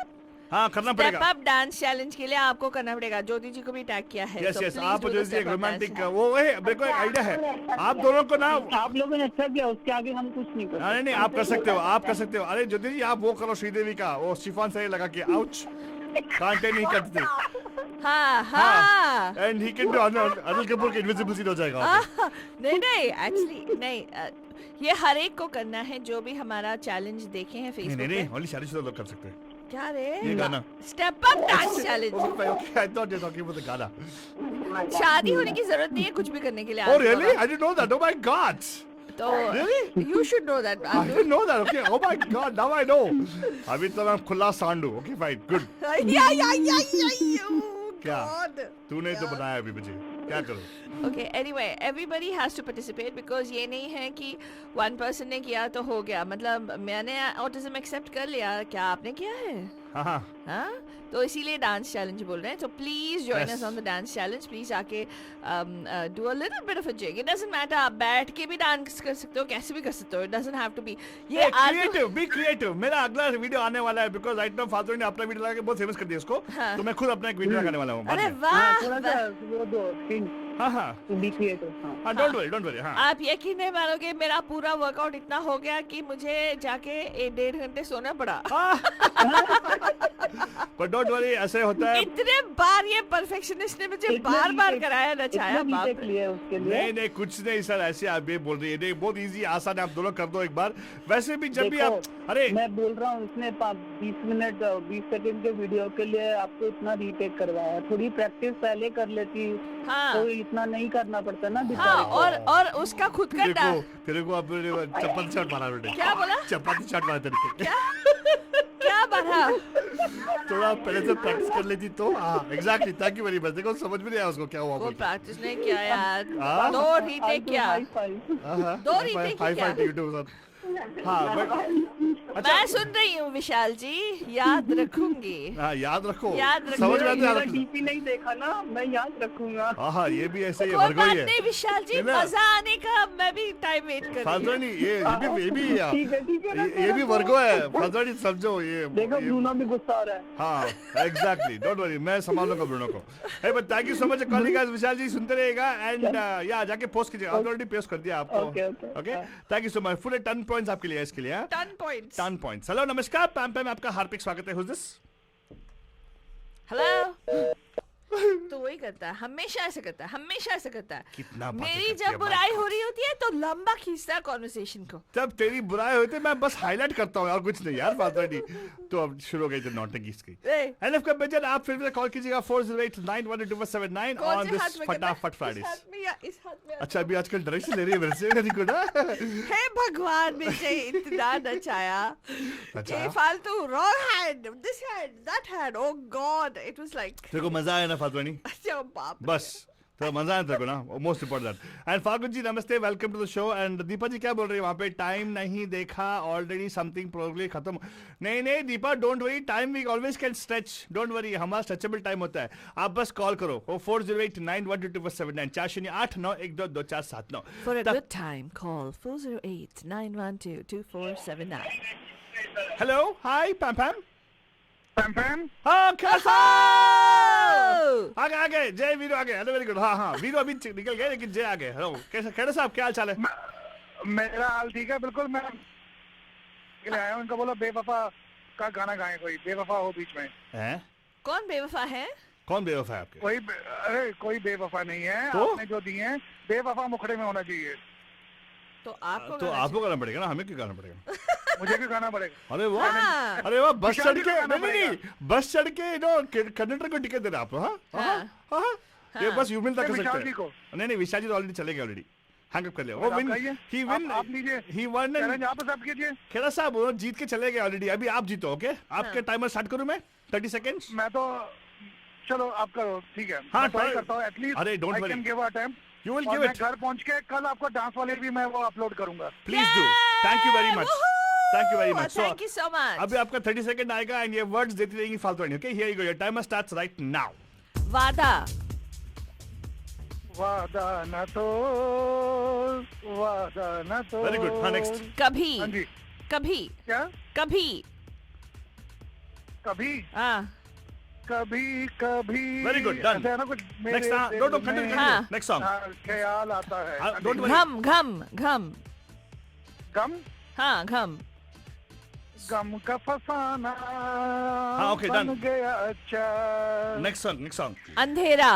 हाँ करना स्टेप पड़ेगा. अप डांस चैलेंज के लिए. आपको करना पड़ेगा. ज्योति जी को भी टैग किया है. यस So यस please आप do the जो step एक up रोमांटिक dance. वो है मेरे को एक आइडिया है. आप दोनों को ना आप लोगों ने अच्छा किया, उसके आगे हम कुछ नहीं कर सकते. नहीं नहीं आप कर सकते हो, आप कर सकते हो. अरे ज्योति जी आप वो करो श्रीदेवी का वो शिफॉन से लगा के आउच कांटे नहीं करते. हाँ हाँ. And he can do Anil Kapoor के इनविजिबल सीन हो जाएगा वहाँ पे. नहीं नहीं एक्चुअली नहीं. ये हर एक को करना है जो भी हमारा चैलेंज देखे हैं नहीं फेसबुक नहीं पे. नहीं ओनली शादीशुदा लोग कर सकते हैं क्या ये रे? गाना. Step up dance challenge. Okay okay I thought you talking about the गाना. शादी होने की जरूरत नहीं है कुछ भी करने के लिए. Oh आलतू really? Baba. I didn't know that. Oh my God. तो Really? you should know that. I didn't know that. Okay. Oh my God. Now I know. अभी तो मैं खुला सांडू. Okay fine. Good. या क्या? God. तूने तो बनाया अभी मुझे. क्या करूं? Okay, anyway, everybody has to participate because ये नहीं है कि one person ने किया तो हो गया. मतलब मैंने autism accept कर लिया. क्या आपने किया है? हाँ हाँ. हाँ? तो इसीलिए डांस चैलेंज बोल रहे हैं. तो please join Yes. Us on the dance challenge. Please आके do a little bit of a jig. It doesn't matter. आप बैठ के भी डांस कर सकते हो, कैसे भी कर सकते हो. It doesn't have to be ये क्रिएटिव बी क्रिएटिव. मेरा अगला वीडियो आने वाला है बिकॉज राइट नाउ फादर ने अपना वीडियो लगा के बहुत फेमस कर दिया इसको. हाँ. तो मैं खुद अपना एक वीडियो लगाने वाला हूँ. अरे हाँ, वाह थोड़ा सा वो दो हिंट हाँ हाँ टू बी क्रिएटिव. हाँ हाँ डोंट वरी हाँ. आप यकीन नहीं मानोगे मेरा पूरा वर्कआउट इतना हो गया कि मुझे जाके 1.5 घंटे सोना पड़ा. पर डोंट वरी ऐसे होता है. इतने बार ये परफेक्शनिस्ट ने मुझे इतना बार बार retake- कराया इतना नचाया. बाप retake रे. लिया है उसके लिए. नहीं नहीं कुछ नहीं सर ऐसे आप ये बोल रही है. नहीं बहुत इजी आसान है. आप दोनों कर दो एक बार. वैसे भी जब भी देखो, आप अरे मैं बोल रहा हूँ उसने 20 मिनट 20 सेकंड के वीडियो के लिए आपको इतना रीटेक करवाया. थोड़ी प्रैक्टिस पहले कर लेती हाँ तो इतना नहीं करना पड़ता ना हाँ. बेचारे को. और उसका खुद का तेरे को आप चप्पल शॉट मारा बेटे. क्या बोला? चप्पल शॉट मारा तेरे को. क्या बना? थोड़ा पहले से प्रैक्टिस कर लेती तो. हाँ exactly. Thank you very much. देखो समझ में नहीं आया उसको क्या हुआ वो बोल के. प्रैक्टिस नहीं किया यार. हाँ? 2 रीटेक किया. High five. हाँ, दो हाँ, retake हाई क्या? Five to YouTube sir. हाँ बट मैं सुन रही हूँ विशाल जी. याद रखूंगी. हाँ याद रखो. याद रखो. समझ में आता मेरा है. डीपी नहीं देखा ना, मैं याद रखूंगा. हाँ ये भी ऐसे ही कोई वर्गो ही बात है. नहीं विशाल जी. है ना? मजा आने का मैं भी टाइम वेट कर रही फादर हूँ. नहीं ये भी ठीक है ना, ये भी वर्गो है. फादर नहीं समझो ये. देखो ये- ब्रूनो भी गुस्सा हो रहा है. हाँ एग्जैक्टली. डोंट वरी मैं संभाल लूंगा ब्रूनो को. Hey but thank you so much calling us Vishal ji. सुनते रहिएगा एंड या जाके पोस्ट कीजिएगा. ऑलरेडी पोस्ट कर दिया आपको. Okay, okay. Okay thank you so much. Full 10 points आपके लिए इसके लिए. 10 points. 10 पॉइंट्स. हेलो नमस्कार पैम पैम आपका हार्दिक स्वागत है. Who's this? हेलो. तो वही करता है. हमेशा ऐसे करता है. हमेशा ऐसे करता है. कितना बातें मेरी करती है जब बुराई हो रही होती है तो लंबा खींचता है कॉन्वर्सेशन को. जब तेरी बुराई होती है मैं बस हाईलाइट करता हूँ और कुछ नहीं यार. फादर नहीं. तो अब शुरू हो गई तो नौटंकी इसकी. ए, एनएफ का बेजन आप फिर से कॉल कीजिएगा 4089122479 कौन ऑन से दिस हाथ में करना है? फटाफट इस फ्राइडेज. हाथ में या इस हाथ में? अच्छा अभी आजकल डायरेक्शन ले रही है मेरे से. कभी को ना. हे भगवान मुझे इतना नचाया. अच्छा. ये फालतू wrong hand, this hand, that hand. Oh God, it was like. तेरे को मजा आया ना फादरानी? अच्छा बाप. बस तो मजा आया तेरे को ना. Most important that. And Phagun ji नमस्ते. Welcome to the show. And Deepa ji क्या बोल रही है वहाँ पे? टाइम नहीं देखा ऑलरेडी समथिंग प्रोबेबली खत्म. नहीं Deepa don't worry. Time we always can stretch. Don't worry हमारा स्ट्रेचेबल टाइम होता है. आप बस कॉल करो 4089122479 4089122479. For a good time, call 408-912-2479. Hello hi Pam Pam. Pam Pam. हाँ कैसा? Oh! आगे जय वीरू आगे. Hello very good. हाँ वीरू अभी निकल गए लेकिन जय आगे. हेलो कैसे खेड़े साहब क्या हाल चाल है? मेरा हाल ठीक है बिल्कुल. मैं आया हूँ. इनका बोलो बेवफा का गाना गाएं. कोई बेवफा हो बीच में. हैं? कौन बेवफा है? कौन बेवफा है आपके? अरे कोई बेवफा नहीं है. तो? आपने जो दिए हैं बेवफा मुखड़े में होना चाहिए. तो आपको तो आपको गाना पड़ेगा ना. हमें क्यों गाना पड़ेगा? मुझे भी गाना पड़ेगा. अरे वाह. हाँ. अरे वाह बस चढ़ विशाल जी के को गाना नहीं बस चढ़ के कंडक्टर को टिकट दे रहे आप. हाँ ये बस यूमिन तक कर विशाल सकते जी हैं. को. नहीं विशाल जी तो ऑलरेडी चले गए. ऑलरेडी हैंग अप कर लिया. वो आप विन गाइए. ही विन आप लीजिए. ही वन. चैलेंज आप सब कीजिए. खेड़ा साहब वो जीत के चले गए ऑलरेडी. अभी आप जीतो. ओके आपके टाइमर स्टार्ट करूं मैं 30 सेकंड्स. मैं तो चलो आप करो. ठीक है. हाँ, मैं ट्राई try- करता हूँ एटलीस्ट. अरे, don't I worry. Can give a attempt. You will और give मैं it. घर पहुंच के कल आपको डांस वाले भी मैं वो अपलोड करूंगा. Please do. Thank you very much. Thank you very much. Thank you so much. अभी आपका 30 सेकंड आएगा एंड ये वर्ड्स देती रहेंगी फालतू नहीं. Okay, here you go. Your timer starts right now. वादा, वादा न तो, वादा न तो. Very good. हाँ, next. कभी, हाँ जी. कभी, क्या? कभी, कभी, हाँ, कभी, कभी. Very good, done. ऐसा है ना कुछ मेरे Next, don't दिल continue. में हाँ. Next song. ख्याल आता है. हाँ जी. Don't worry. घम, घम, घम, गम, हाँ, घम, गम का फसाना. हाँ, okay, बन done. गया अच्छा. Next song. Next song. अंधेरा,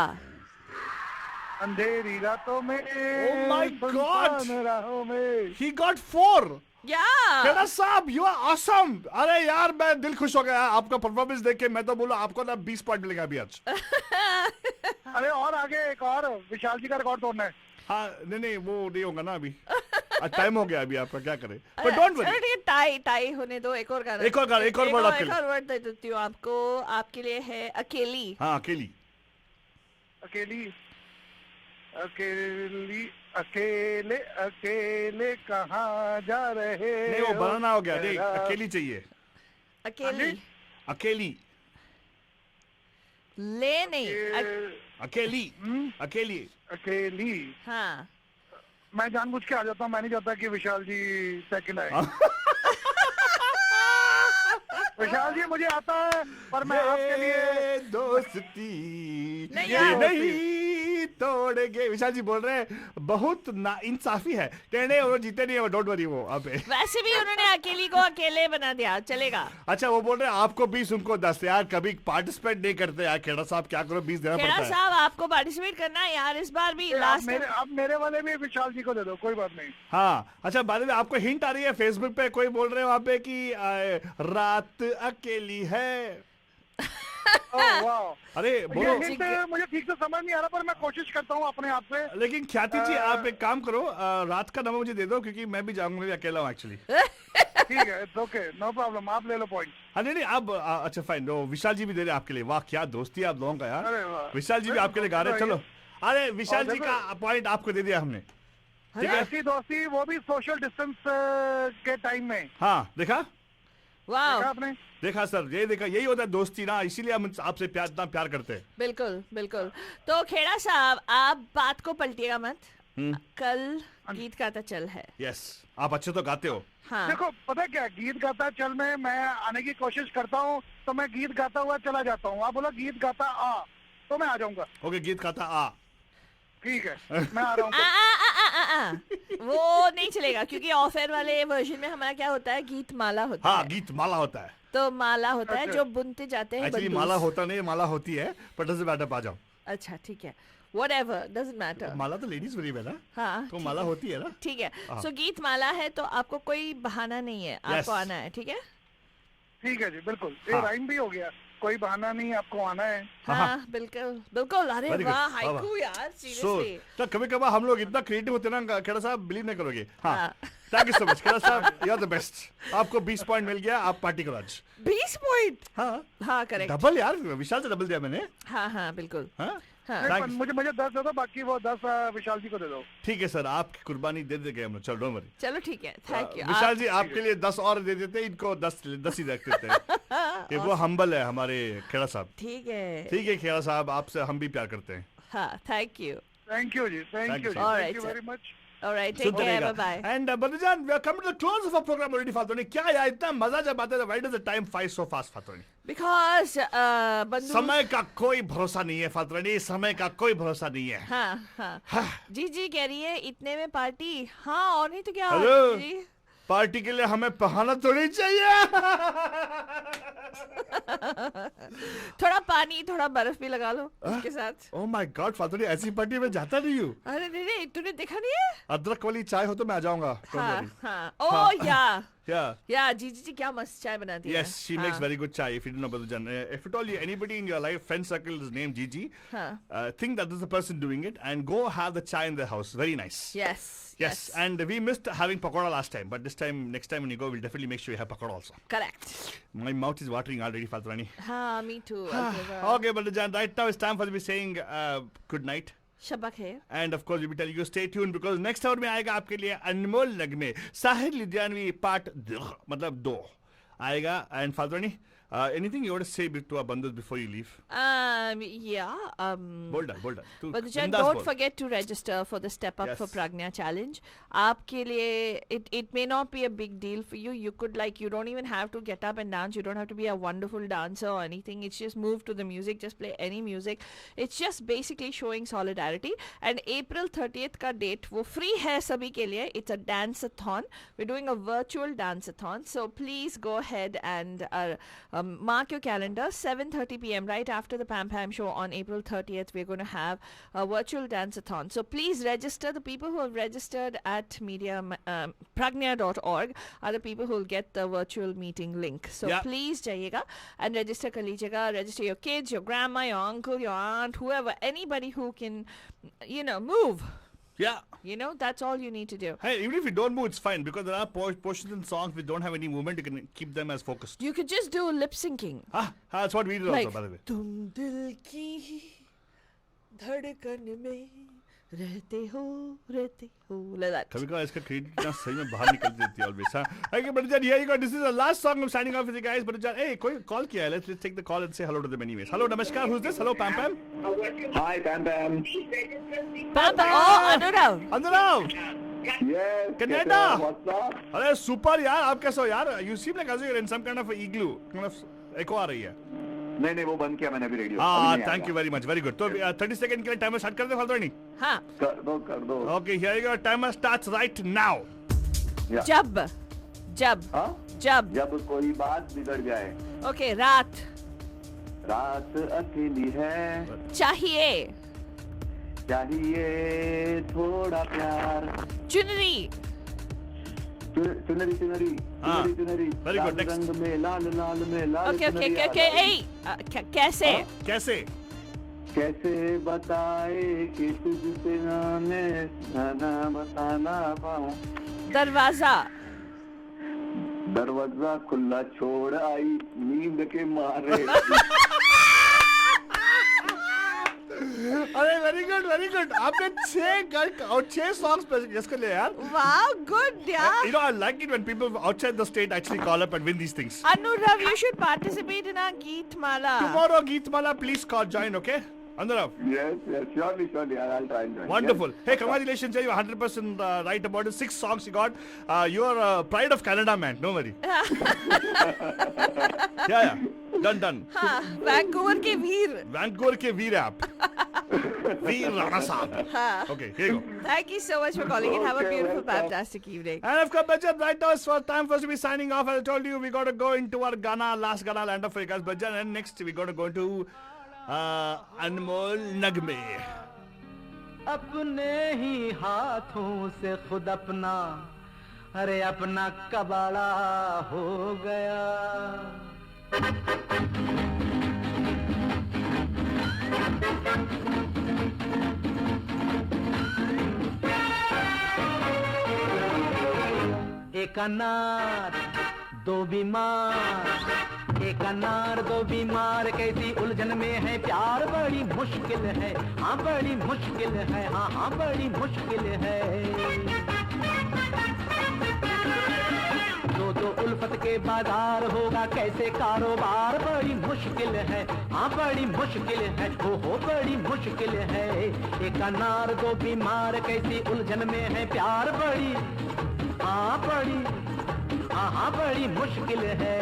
अंधेरी रातों में. Oh my God. सुनसान राहों में. He got 4. yeah. खेड़ा साहब, you are awesome. अरे यार, मैं दिल खुश हो गया आपका परफॉर्मेंस देख के. मैं तो बोला आपको ना 20 पॉइंट मिलेगा अभी आज. अरे और आगे एक और विशाल जी का रिकॉर्ड तोड़ना है. हाँ, नहीं वो नहीं होगा ना अभी. टाइम हो गया अभी आपका, क्या करे. But don't चलो worry. ठीक है, टाई टाई होने दो. एक और गाना, एक और गाना, एक और word आपके एक लिए. और वर्ड दे देती हूँ आपको. आपके लिए है अकेली. हाँ, अकेली. अकेली, अकेली, अकेले, अकेले कहाँ जा रहे नहीं, वो हो? बनाना हो गया. नहीं, तेरा- अकेली चाहिए. अकेली, अकेली. ले नहीं. अकेली. हम्म? अकेली. अकेली. हाँ, मैं जानबूझ के आ जाता हूँ. मैं नहीं चाहता कि विशाल जी सेकंड आए. विशाल जी मुझे आता है पर मैं आपके लिए ये दोस्ती नहीं ये यार. नहीं तोड़ेंगे. विशाल जी बोल रहे हैं बहुत ना इंसाफी है. कहने वो जीते नहीं है. Don't worry. वो अब वैसे भी उन्होंने अकेली को अकेले बना दिया. चलेगा. अच्छा, वो बोल रहे हैं आपको 20 उनको 10. यार कभी पार्टिसिपेट नहीं करते यार. खेड़ा साहब क्या करो, 20 देना खेड़ा पड़ता है. साहब, आपको पार्टिसिपेट करना है यार इस बार भी. आप लास्ट मेरे, आप मेरे वाले भी विशाल जी को दे दो. कोई बात नहीं. हाँ, अच्छा, बाद में आपको हिंट आ रही है फेसबुक पे. कोई बोल रहे हैं वहां पे कि रात अकेली है. ओह वाह. अरे ये बोलो. हिंट मुझे ठीक से समझ नहीं आ रहा पर मैं कोशिश करता हूँ अपने आप से. लेकिन ख्याति जी, आप एक काम करो, रात का नंबर मुझे दे दो क्योंकि मैं भी जाऊंगा. मैं भी अकेला हूँ एक्चुअली. ठीक है, इट्स ओके, नो प्रॉब्लम. आप ले लो पॉइंट. हाँ, नहीं आप अच्छा फाइन. विशाल जी भी दे रहे हैं आपके लिए. वाह, क्या दोस्ती है आप लोगों का यार. अरे वाह. विशाल जी भी आपके लिए गा रहे हैं. चलो. अरे विशाल और जी देखो- का पॉइंट आपको दे दिया हमने. ठीक है. ऐसी दोस्ती, वो भी सोशल डिस्टेंस के टाइम में. हाँ, देखा वाह, देखा आपने? देखा सर, ये देखा. यही होता है दोस्ती ना. इसीलिए हम आपसे प्यार इतना प्यार करते हैं. बिल्कुल बिल्कुल. तो खेड़ा साहब, आप बात को पलटिएगा मत. कल गीत गाता चल है. यस, आप अच्छे तो गाते हो. हाँ, देखो पता है क्या, गीत गाता चल में मैं आने की कोशिश करता हूँ तो मैं गीत गाता हुआ चला जाता हूँ. आप बोला गीत गाता आ तो मैं आ जाऊंगा. ओके, गीत गाता आ. ठीक है, मैं आ रहा हूँ. वो नहीं चलेगा क्योंकि ऑफ एयर वाले वर्जन में हमारा क्या होता है, गीत माला होता हाँ, है. गीत माला होता है. तो माला होता है अच्छा. जो बुनते जाते हैं एक्चुअली बंदूक. माला होता नहीं, माला होती है. But doesn't matter. आ जाओ. अच्छा ठीक है, whatever, doesn't matter. माला तो लेडीज बनी है ना. हाँ, तो ठीक माला है. होती है ना. ठीक है. हाँ. सो गीत माला है तो आपको कोई बहाना नहीं है, आपको Yes. आना है. ठीक है. ठीक है जी, बिल्कुल. ये हाँ. राइम भी हो गया. कोई बहाना नहीं, आपको आना है. हाँ, हाँ बिल्कुल बिल्कुल. अरे Very good. वाह, वाह, हाइकू यार, सो सीरियसली. तो कभी कभार हम लोग इतना क्रिएटिव होते हैं ना, खेड़ा साहब बिलीव नहीं करोगे. हाँ, हाँ. Thank you so much Kheda साहब. You are the best. आपको 20 पॉइंट मिल गया. आप पार्टी करो आज. 20 पॉइंट. हाँ, हाँ करेक्ट. डबल यार. विशाल से डबल दिया मैंने. हाँ हाँ बिल्कुल. हाँ, हाँ. नहीं, Thank पर you. मुझे 10 दे दो, बाकी वो 10 विशाल जी को दे दो. ठीक है सर, आपकी कुर्बानी दे देंगे हम लोग. चलो, डोंट वरी. चलो ठीक है, थैंक यू. विशाल जी आपके लिए 10 और दे देते हैं. इनको 10 ही रख देते हैं. ये वो हम्बल है हमारे खेड़ा साहब. ठीक है. ठीक है खेड़ा साहब, आपसे हम भी प्यार करते हैं. हाँ, थैंक यू. थैंक यू जी, Thank थैंक you, यू जी, sir. All thank right, you sir. Very much. Alright, take सुनते केयर, रहेगा. Bye bye. And बंधुजान, we are coming to the close of our program already. फातोनी, क्या यार इतना मजा जब आता है. Why does the time fly so fast, Fatoni? Because बंदूक. समय का कोई भरोसा नहीं है फातोनी. समय का कोई भरोसा नहीं है. हाँ हाँ. जी जी कह रही है इतने में पार्टी. हाँ, और नहीं तो क्या. हेलो. जी. पार्टी के लिए हमें बहाना तो नहीं चाहिए. थोड़ा पानी, थोड़ा बर्फ भी लगा लो उसके साथ. ओह माय गॉड फातोनी, ऐसी पार्टी में जाता नहीं हूँ. अरे नहीं नहीं, तूने देखा नहीं है. अदरक वाली चाय हो तो मैं आ जाऊंगा. Don't हाँ worry. हाँ. ओ या Yeah. या जी जी क्या मस्त चाय बनाती है. Yes, she makes very good chai. If you don't know Badhujan, if at all anybody in your life, friend circle is named Gigi, Huh. think that is the person doing it, and go have the chai in their house. Very nice. Yes. Yes, and we missed having pakoda last time, but this time, next time when you go, we'll definitely make sure you have pakoda also. Correct. My mouth is watering already, Faltrani. हाँ, me too. Okay, Badhujan, right now it's time for me saying good night. शब्बा खैर. And of course, we'll be telling you stay tuned because next hour में आएगा आपके लिए अनमोल नगमे Sahir Ludhianvi part 2 मतलब 2 आएगा. And Falguni, anything you want to say to our bandhus before you leave? Yeah. Bold. तू But बिंदास don't बोल. forget to register for the Step Up Yes. for Pragna challenge. आपके लिए it may not be a big deal for you. You could you don't even have to get up and dance. You don't have to be a wonderful dancer or anything. It's just move to the music. Just play any music. It's just basically showing solidarity. And April 30th का date वो free है सभी के लिए. It's a dance-a-thon. We're doing a virtual dance-a-thon. So please go ahead and mark your calendar. 7:30 p.m. right after the Pam Pam show on April 30th. We're going to have a virtual dance-a-thon. So please register. The people who have registered at pragnya.org are the people who will get the virtual meeting link. So Yeah. please जाइएगा and register कर लीजिएगा. Register your kids, your grandma, your uncle, your aunt, whoever, anybody who can, move. Yeah. That's all you need to do. Hey, even if you don't move, it's fine because there are portions in songs which don't have any movement. You can keep them as focused. You could just do lip syncing. That's what we do Like, also, by the way. तुम दिल की धड़कन में रहते हो like that. कभी कभी इसका क्रेडिट ना सही में बाहर निकल देती है always. Okay, Bhajan, here you go. This is the last song I'm signing off with you guys. Bhajan, hey, कोई call किया है. Let's take the call and say hello to them anyways. Hello, Namaskar. Who's this? Hello, Pam Pam. Hi, Pam Pam. Pam, oh, Anurav. Anurav. Yes. Canada. What's up? अरे super यार, आप कैसे हो यार? You seem like as if you're in some kind of a igloo. Kind of echo आ रही है. नहीं वो बंद किया मैंने अभी radio. Thank you very much. Very good. तो 30 सेकंड के लिए टाइमर स्टार्ट कर दे फालतू नहीं. हाँ. कर दो. Okay, here you go. Timer starts right now. जब जब कोई बात बिगड़ जाए. Okay, रात अकेली है. चाहिए थोड़ा प्यार. चुनरी चुनरी. Very good. Next. रंग में लाल में लाल. Okay, कैसे कैसे बताए कि तुझसे मैं बता ना पाऊं. दरवाजा खुला छोड़ आई नींद के मारे. अरे very good. आपने 6 songs प्रेजेंट कर लिए यार. Wow, good, yeah. I like it when people outside the state actually call up and win these things. Anurav, you should participate in our Geetmala. Tomorrow, Geetmala, please join, okay? Anurav. Yes, surely, I'll try and join. Wonderful. Yes. Hey, congratulations, you're 100% right about it. 6 songs you got. You're pride of Canada, man. Don't worry. Yeah. Done. हाँ, Vancouver के वीर. Vancouver के वीर app. Veer Rana Saab. हाँ. Okay, here you go. Thank you so much for calling in. Have a Okay, beautiful, welcome. fantastic evening. And of course, Bhajan, right now it's time for us to be signing off. As I told you, we got to go into our last Ghana land of Africa, Bhajan, and next we got to go into Anmol Nagme. अपने ही हाथों से खुद अपना कबाड़ा हो गया. एक अनार दो बीमार कैसी उलझन में है प्यार. बड़ी मुश्किल है. हाँ बड़ी मुश्किल है. दो उल्फत के बाजार होगा कैसे कारोबार. बड़ी मुश्किल है. हाँ बड़ी मुश्किल है. हो बड़ी मुश्किल है. एक अनार दो बीमार कैसी उलझन में है प्यार. बड़ी मुश्किल है.